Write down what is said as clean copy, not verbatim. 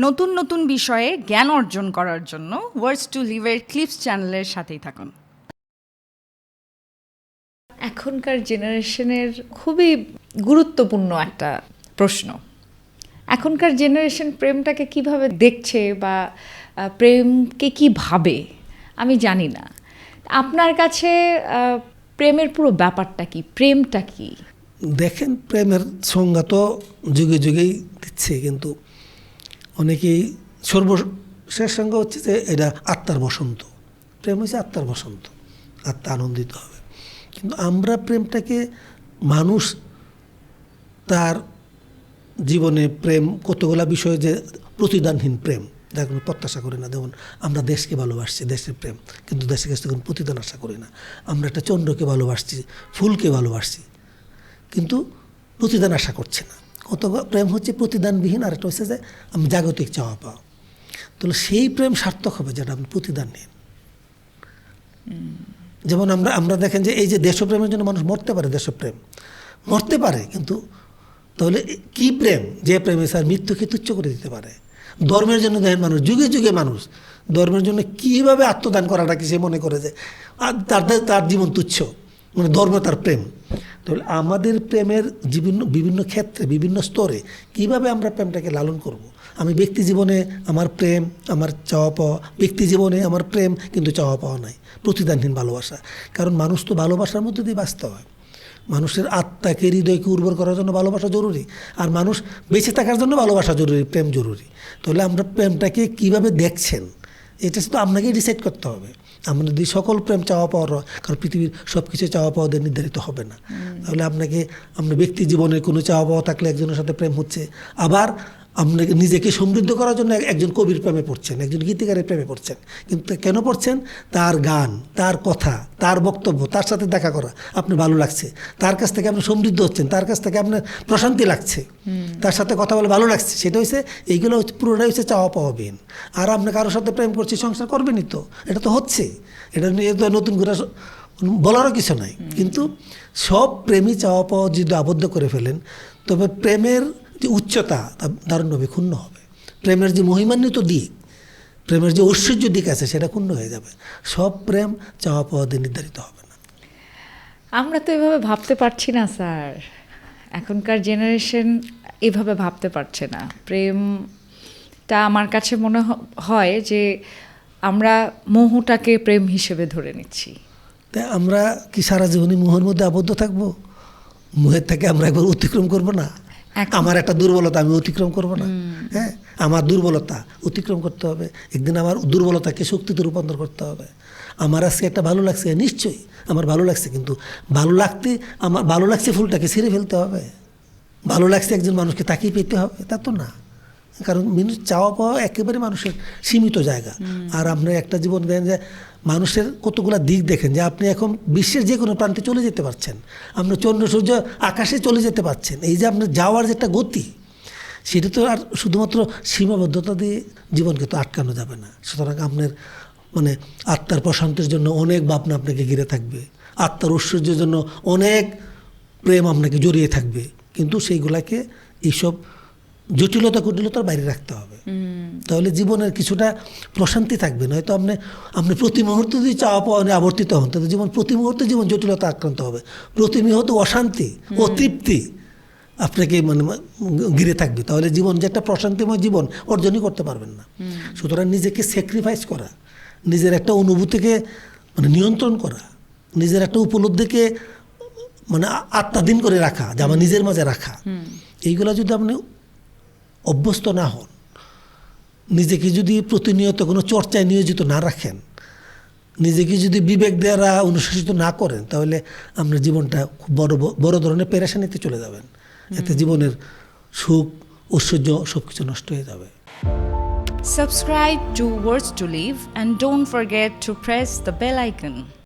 নতুন নতুন বিষয়ে জ্ঞান অর্জন করার জন্য ওয়ার্ডস টু লিভের ক্লিপস চ্যানেলের সাথেই থাকুন। এখনকার জেনারেশনের খুবই গুরুত্বপূর্ণ একটা প্রশ্ন। এখনকার জেনারেশন প্রেমটাকে কিভাবে দেখছে বা প্রেমকে কি ভাবে আমি জানি না। আপনার কাছে প্রেমের পুরো ব্যাপারটা কি, প্রেমটা কি? দেখেন, প্রেমের সংজ্ঞা তো যুগে যুগেই দিচ্ছে, কিন্তু অনেকেই সর্বশেষ সংজ্ঞা হচ্ছে যে এটা আত্মার বসন্ত। প্রেম হচ্ছে আত্মার বসন্ত, আত্মা আনন্দিত হবে। কিন্তু আমরা প্রেমটাকে মানুষ তার জীবনে প্রেম কতগুলা বিষয় যে প্রতিদানহীন প্রেম, যার কোনো প্রত্যাশা করি না। যেমন আমরা দেশকে ভালোবাসছি, দেশের প্রেম, কিন্তু দেশের কাছে কোনো প্রতিদান আশা করি না। আমরা একটা চন্দ্রকে ভালোবাসছি, ফুলকে ভালোবাসছি, কিন্তু প্রতিদান আশা করছে না। কত প্রেম হচ্ছে প্রতিদানবিহীন, আর একটা হচ্ছে যে আমি জাগতিক চাওয়া পাওয়া। তাহলে সেই প্রেম সার্থক হবে যেটা আপনি প্রতিদানহীন। যেমন আমরা দেখেন যে এই যে দেশপ্রেমের জন্য মানুষ মরতে পারে, দেশপ্রেম মরতে পারে, কিন্তু তাহলে কি প্রেম যে প্রেমে স্যার মৃত্যুকে তুচ্ছ করে দিতে পারে। ধর্মের জন্য দেখেন মানুষ যুগে যুগে মানুষ ধর্মের জন্য কীভাবে আত্মদান করাটাকে সে মনে করে যে তার জীবন তুচ্ছ, মানে ধর্ম তার প্রেম। তাহলে আমাদের প্রেমের বিভিন্ন ক্ষেত্রে বিভিন্ন স্তরে কিভাবে আমরা প্রেমটাকে লালন করব। আমি ব্যক্তি জীবনে আমার প্রেম, আমার চাওয়া পাওয়া, ব্যক্তি জীবনে আমার প্রেম কিন্তু চাওয়া পাওয়া নাই, প্রতিদানহীন ভালোবাসা। কারণ মানুষ তো ভালোবাসার মধ্যে দিয়ে বাঁচতে হয়। মানুষের আত্মাকে, হৃদয়কে উর্বর করার জন্য ভালোবাসা জরুরি, আর মানুষ বেঁচে থাকার জন্য ভালোবাসা জরুরি, প্রেম জরুরি। তাহলে আমরা প্রেমটাকে কিভাবে দেখছেন এটা শুধু আপনাকেই ডিসাইড করতে হবে। আমরা যদি সকল প্রেম চাওয়া পাওয়ার, কারণ পৃথিবীর সব কিছু চাওয়া পাওয়া দিয়ে নির্ধারিত হবে না। তাহলে আপনার ব্যক্তি জীবনে কোনো চাওয়া পাওয়া থাকলে একজনের সাথে প্রেম হচ্ছে, আবার আপনাকে নিজেকে সমৃদ্ধ করার জন্য একজন কবির প্রেমে পড়ছেন, একজন গীতিকারের প্রেমে পড়ছেন। কিন্তু কেন পড়ছেন? তার গান, তার কথা, তার বক্তব্য, তার সাথে দেখা করা আপনার ভালো লাগছে, তার কাছ থেকে আপনি সমৃদ্ধ হচ্ছেন, তার কাছ থেকে আপনার প্রশান্তি লাগছে, তার সাথে কথা বলে ভালো লাগছে। সেটা হচ্ছে এইগুলো পুরোটাই হচ্ছে চাওয়া পাওয়াবিহীন। আর আপনি কারোর সাথে প্রেম করছি, সংসার করবেনই তো, এটা তো হচ্ছে, এটা নিয়ে তো নতুন করে বলারও কিছু নাই। কিন্তু সব প্রেমী চাওয়া পাওয়া যদি আবদ্ধ করে ফেলেন, তবে প্রেমের যে উচ্চতা তা দারুণভাবে ক্ষুণ্ণ হবে। প্রেমের যে মহিমান্বিত দিক, প্রেমের যে ঐশ্বর্য দিক আছে, সেটা ক্ষুণ্ণ হয়ে যাবে। সব প্রেম চাওয়া পাওয়া দিয়ে নির্ধারিত হবে না। আমরা তো এভাবে ভাবতে পারছি না স্যার, এখনকার জেনারেশন এভাবে ভাবতে পারছে না। প্রেমটা আমার কাছে মনে হয় যে আমরা মোহটাকে প্রেম হিসেবে ধরে নিচ্ছি। তাই আমরা কি সারা জীবনে মোহের মধ্যে আবদ্ধ থাকবো? মোহের থেকে আমরা একবার অতিক্রম করব না? আমার একটা দুর্বলতা, আমি অতিক্রম করব না? হ্যাঁ, আমার দুর্বলতা অতিক্রম করতে হবে। একদিন আমার দুর্বলতাকে শক্তিতে রূপান্তর করতে হবে। আমার আজকে একটা ভালো লাগছে, নিশ্চয়ই আমার ভালো লাগছে, কিন্তু আমার ভালো লাগছে ফুলটাকে ছিঁড়ে ফেলতে হবে? ভালো লাগছে একজন মানুষকে তাকিয়ে পেতে হবে? তা তো না। কারণ চাওয়া পাওয়া একেবারে মানুষের সীমিত জায়গা। আর আপনার একটা জীবন দেন যে মানুষের কতগুলো দিক দেখেন, যে আপনি এখন বিশ্বের যে কোনো প্রান্তে চলে যেতে পারছেন, আপনার চন্দ্র সূর্য আকাশে চলে যেতে পারছেন। এই যে আপনার যাওয়ার যে একটা গতি, সেটা তো আর শুধুমাত্র সীমাবদ্ধতা দিয়ে জীবনকে তো আটকানো যাবে না। সুতরাং আপনার মানে আত্মার প্রশান্তির জন্য অনেক ভাবনা আপনাকে ঘিরে থাকবে, আত্মার ঐশ্বর্যের জন্য অনেক প্রেম আপনাকে জড়িয়ে থাকবে, কিন্তু সেইগুলাকে এইসব জটিলতা কুটিলতার বাইরে রাখতে হবে। তাহলে জীবনের কিছুটা প্রশান্তি থাকবে। নয়তো আপনি প্রতি মুহূর্তে যদি চাওয়া পাওয়া নিয়ে আবর্তিত হন, তাহলে প্রতি মুহূর্তে জীবন জটিলতা আক্রান্ত হবে। প্রতি মুহূর্তে অশান্তি, অতৃপ্তি আপনাকে ঘিরে থাকবে। তাহলে জীবন যে একটা প্রশান্তিময় জীবন অর্জনই করতে পারবেন না। সুতরাং নিজেকে স্যাক্রিফাইস করা, নিজের একটা অনুভূতিকে নিয়ন্ত্রণ করা, নিজের একটা উপলব্ধিকে আত্মাধীন করে রাখা, যা আমার নিজের মাঝে রাখা, এইগুলা যদি আপনি অভ্যস্ত না হন, নিজেকে যদি প্রতিনিয়ত কোনো চর্চায় নিয়োজিত না রাখেন, নিজেকে যদি বিবেক দ্বারা অনুশাসিত না করেন, তাহলে আপনার জীবনটা খুব বড় ধরনের পেরেশানিতে চলে যাবেন। এতে জীবনের সুখ, ঐশ্বর্য সব কিছু নষ্ট হয়ে যাবে। Subscribe to Words to Live and don't forget to press the bell icon.